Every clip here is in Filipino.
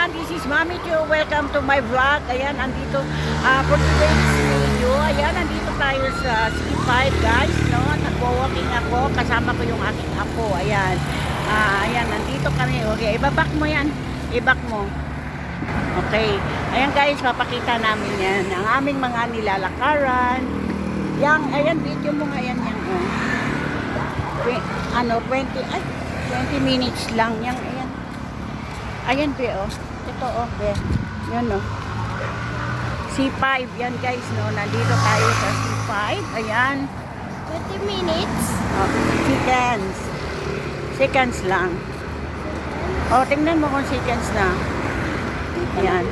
Ayan, this is Mami Chu. Welcome to my vlog. Ayan, andito for today's video. Ayan, andito tayo sa C5 guys, no? Nagwo-walking ako. Kasama ko yung aking apo. Ayan. Ayan, nandito kami. Okay, ibabak mo yan. Ibak mo. Okay. Ayan guys, papakita namin yan. Ang aming mga nilalakaran. Yang, ayan, video mo nga yan. Yang, 20 minutes lang. Yang, ayan. Ayan, be, oh. Ito, oh, be. Yan, oh. C5. Yan, guys, no. Nandito tayo sa C5. Ayan. 20 minutes. Oh, seconds. Seconds lang. Oh, tingnan mo kung seconds na. Ayan.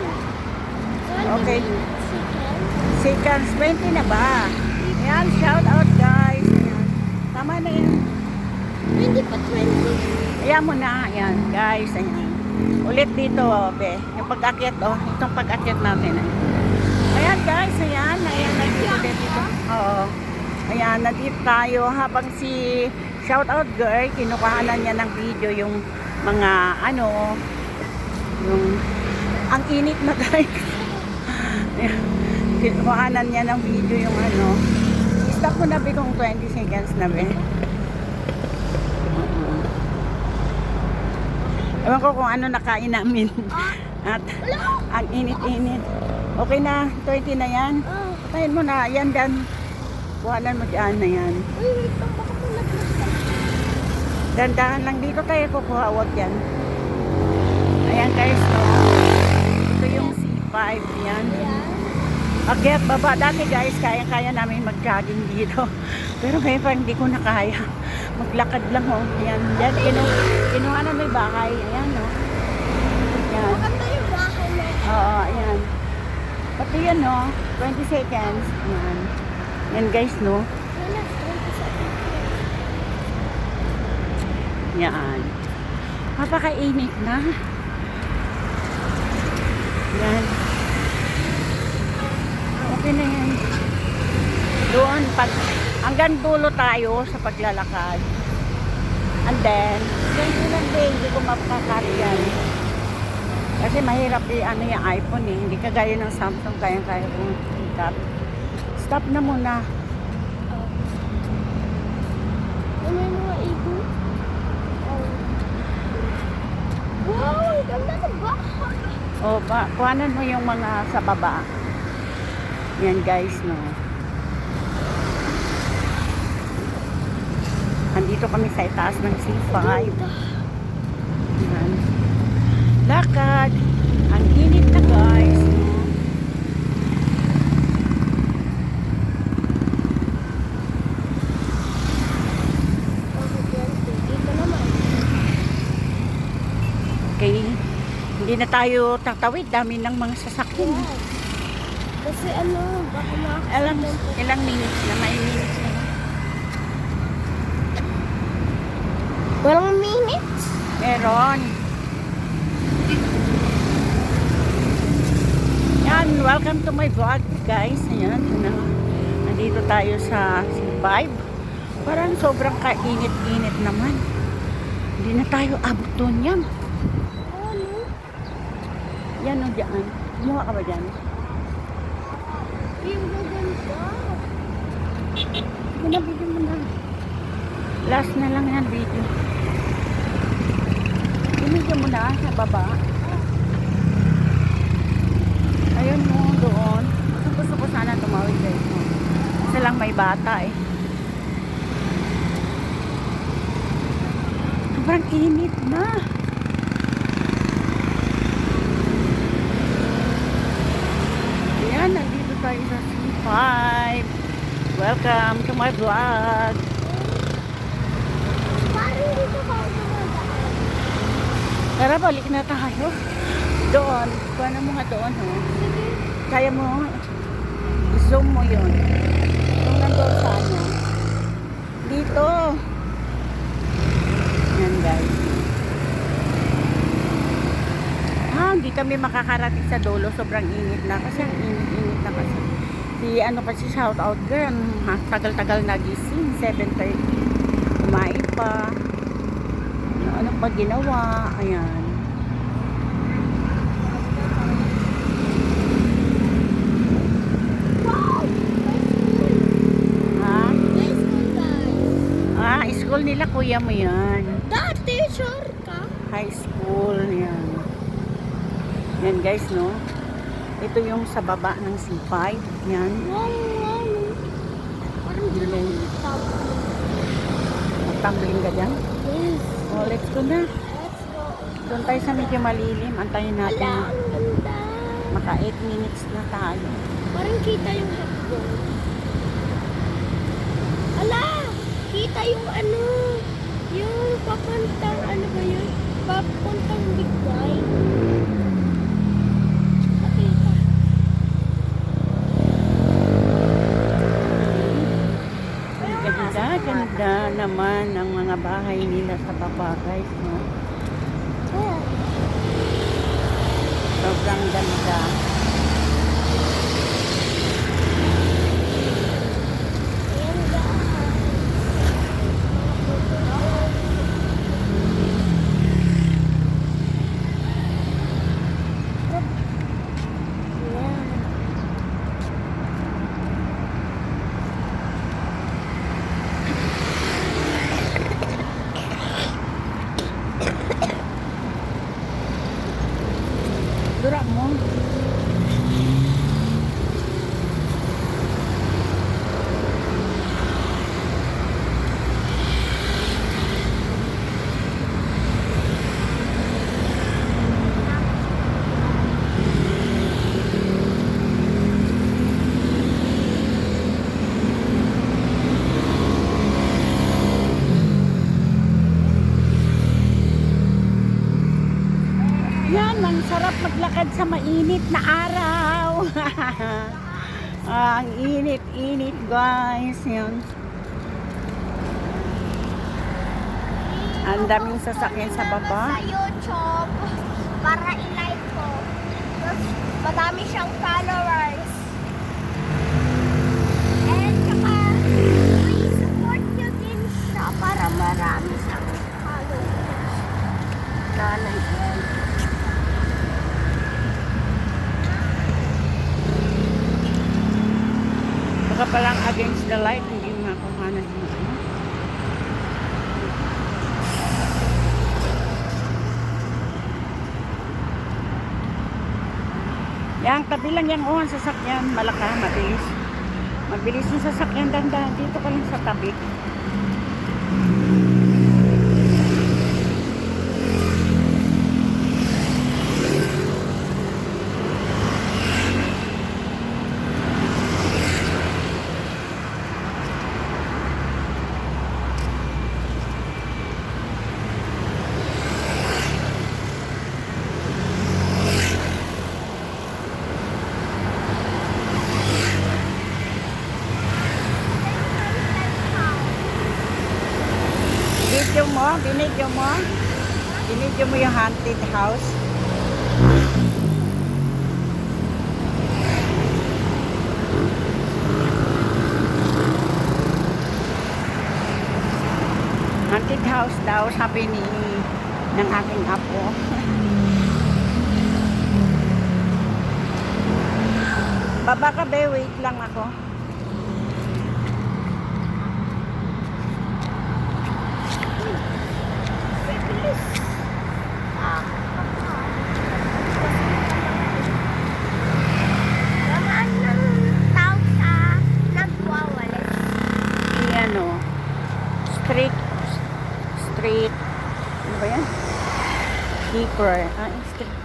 Okay. Seconds. 20 na ba? Ayan, shout out, guys. Ayan. Tama na yan. Hindi pa 20. Ayan mo na. Ayan, guys. Ayan. Ulit dito, oh, be. Yung pag-akyat, oh. Itong pag-akyat natin. Ayan, guys. Ayan. Ayan, nandito dito. Oo. Ayan, nandito tayo habang si shout out girl, kinukuhanan niya ng video yung mga, ano, yung, ang init na guys. Ayan. Kinukuhanan niya ng video yung ano. Stop mo na, be, kung 20 seconds na, be. Ewan ko kung ano nakain namin. At ang init-init. Okay na, 20 na yan. Patayin mo na, yan dyan. Buhanan mo dyan na yan. Uy, wait lang, baka po nag-basta. Dandahan lang dito tayo kukuha, huwag yan. Ayan guys, no. Ito yung C5, yan. Okay, baba. Dati guys, kaya-kaya namin mag-jogging dito. Pero ngayon hindi ko na kaya. Maglakad lang, oh. Ayan, yan, kinuha na may bahay. Ayan, no. Ayan. Maganda yung bahay na. Oo, ayan. Pati yan, no. 20 seconds. Ayan. Yan guys, no. Wala, 20 seconds. Yan. Mapakainit na. Yan. Okay na yan. Doon, hanggang dulo tayo sa paglalakad. And then, ganito lang din, hindi ko mapakakat yan. Kasi mahirap ano yung iPhone eh. Hindi kagaya ng Samsung, kaya-kaya kong ikat. Stop na muna. Ano yung mga igo? Wow, ang ganda ng bahay. O, kuhanan mo yung mga sa baba. Yan guys, no. Andito kami sa itaas ng C5. Yan. Lakad. Ang init na guys. Dito naman. Okay. Hindi na tayo tatawid. Dami ng mga sasakyan. Kasi ano, baka Alam, ilang minutes na, may minutes na. walang minutes? Meron. Yan, welcome to my vlog guys. Ayan, nandito tayo sa C5. Parang sobrang kainit-init naman. Hindi na tayo abot doon yan. Ano? Yan o dyan. Kumuha ka ba dyan? Yung gaganda. Binabigyan mo na. Last na lang yan video. Binigyan mo na sa baba. Ayun mo doon. Gusto ko sana tumawid guys. Kasi lang may bata eh. Sobrang init na. Ayan, nandito tayo sa C5. Welcome to my vlog. Parang dito ka dumadaan. Tara, balik na tayo. Doon. Kuha na mo nga doon, oh. Sige. Kaya mo, zoom mo yun. Kung nandun sana. Dito. Yan, guys. Hindi kami makakarating sa dulo. Sobrang init na. Kasi ang init na kasi. Si, ano kasi, shout out girl. Tagal-tagal nagising. 7:30. Kumain pa. Ano pa ginawa. Ayan. nila, kuya mo yan. Dati, sure ka? High school, yan. Yan guys, no? Ito yung sa baba ng C5. Yan. Wow, wow. Parang di lang Magtumbling ka dyan. Yes. Oh, let's go na. Let's go. Doon tayo sa medyo malilim. Antayin Ala, natin. ang ganda. Maka 8 minutes na tayo. Parang kita yung hotdog. Ala, kita yung ano, yung papuntang, ano ba yun? Papuntang Big Wine. Nakita. Ganda, ganda naman ang mga bahay nila sa baba guys, no? Oh, Sobrang ganda. ayan ba? Ayan. Dura mo. Yan, ang sarap maglakad sa mainit na araw. Ang init-init guys. Yan. Ang daming sasakyan sa baba. Sa YouTube para i-like ko. Tapos madami siyang followers. And saka i-support nyo din siya para marami siyang followers. Lalay yan. Baka palang against the light, hindi makuhanan yung ano. Yan, tabi lang yung uwan sasakyan. Malaka, mabilis. Mabilis yung sasakyan, dandan. Dito ka lang sa tabi. Binidyo mo yung haunted house. Haunted house daw, sabi ng aking apo. Baba ka be, wait lang ako. Lamaan ng tao sa nagwawalis. Ano, street, ano ba yan? Keeper. Street.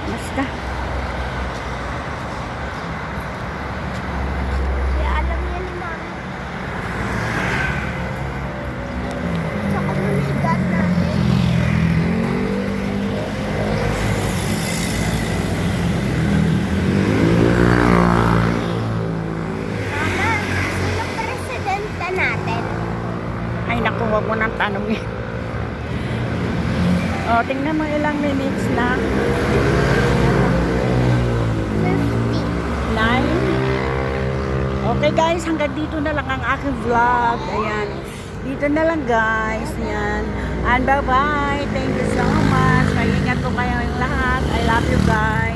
Basta. Kaya alam yan ni Mami. Sa komunidad natin. Mama, sino presidente natin? Ay naku, huwag mo nang tanongin. O, tingnan mo ilang minutes na. 50. 9. Okay guys, hanggang dito na lang ang aking vlog. Ayan. Dito na lang guys. Ayan. And bye-bye. Thank you so much. Ingat po kayo lahat. I love you guys.